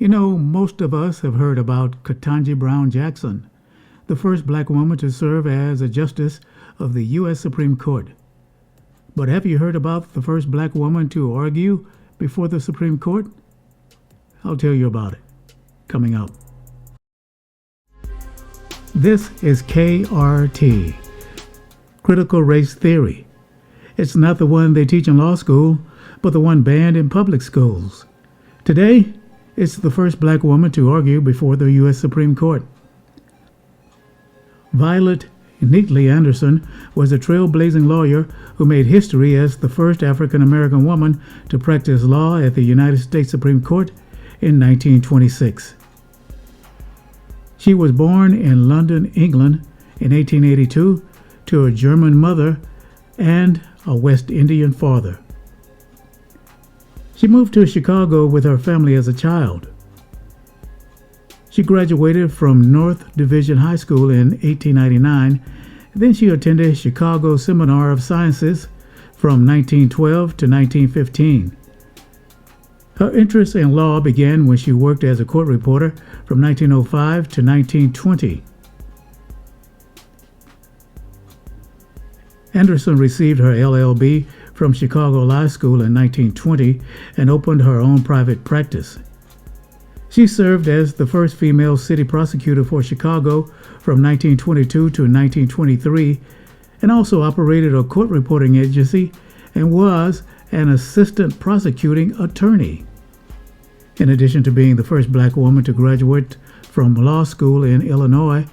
You know, most of us have heard about Ketanji Brown Jackson, the first black woman to serve as a justice of the U.S. Supreme Court. But have you heard about the first black woman to argue before the Supreme Court? I'll tell you about it coming up. This is KRT, Critical Race Theory. It's not the one they teach in law school, but the one banned in public schools. Today, it's the first black woman to argue before the U.S. Supreme Court. Violette Neatley Anderson was a trailblazing lawyer who made history as the first African-American woman to practice law at the United States Supreme Court in 1926. She was born in London, England in 1882 to a German mother and a West Indian father. She moved to Chicago with her family as a child. She graduated from North Division High School in 1899. Then she attended Chicago Seminar of Sciences from 1912 to 1915. Her interest in law began when she worked as a court reporter from 1905 to 1920. Anderson received her LLB from Chicago Law School in 1920 and opened her own private practice. She served as the first female city prosecutor for Chicago from 1922 to 1923 and also operated a court reporting agency and was an assistant prosecuting attorney. In addition to being the first black woman to graduate from law school in Illinois,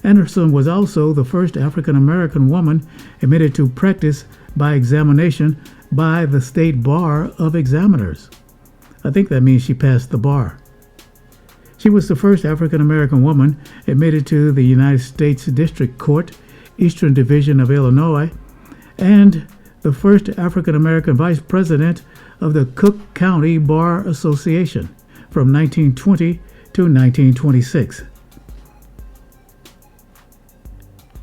Anderson was also the first African-American woman admitted to practice by examination by the State Bar of Examiners. I think that means she passed the bar. She was the first African-American woman admitted to the United States District Court, Eastern Division of Illinois, and the first African-American vice president of the Cook County Bar Association from 1920 to 1926.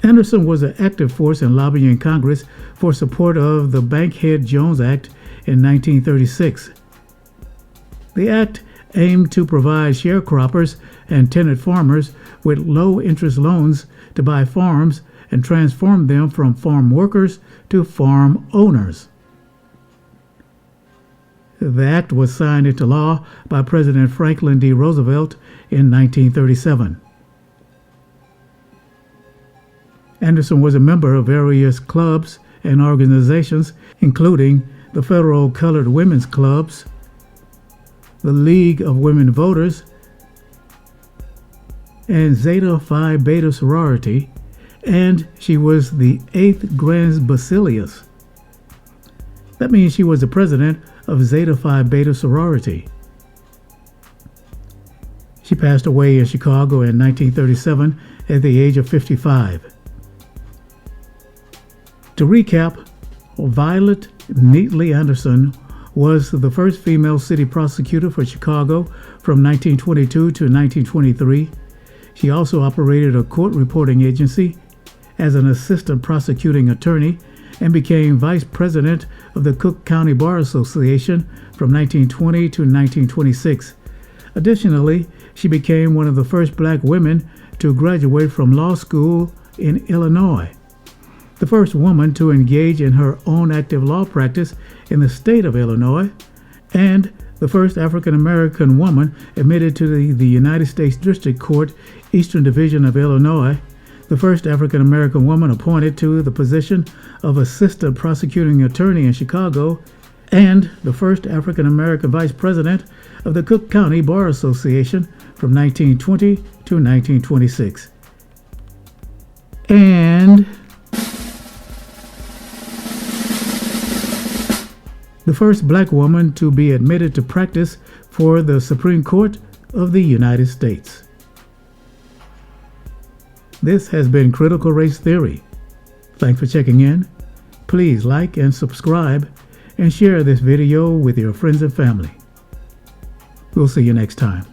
Anderson was an active force in lobbying Congress for support of the Bankhead-Jones Act in 1936. The act aimed to provide sharecroppers and tenant farmers with low-interest loans to buy farms and transform them from farm workers to farm owners. The act was signed into law by President Franklin D. Roosevelt in 1937. Anderson was a member of various clubs and organizations, including the Federal Colored Women's Clubs, the League of Women Voters, and Zeta Phi Beta sorority, and she was the 8th Grand Basileus. That means she was the president of Zeta Phi Beta sorority. She passed away in Chicago in 1937 at the age of 55. To recap, Violette Neatley Anderson was the first female city prosecutor for Chicago from 1922 to 1923. She also operated a court reporting agency as an assistant prosecuting attorney and became vice president of the Cook County Bar Association from 1920 to 1926. Additionally, she became one of the first black women to graduate from law school in Illinois, the first woman to engage in her own active law practice in the state of Illinois, and the first African-American woman admitted to the United States District Court, Eastern Division of Illinois, the first African-American woman appointed to the position of assistant prosecuting attorney in Chicago, and the first African-American vice president of the Cook County Bar Association from 1920 to 1926. And the first black woman to be admitted to practice for the Supreme Court of the United States. This has been Critical Race Theory. Thanks for checking in. Please like and subscribe and share this video with your friends and family. We'll see you next time.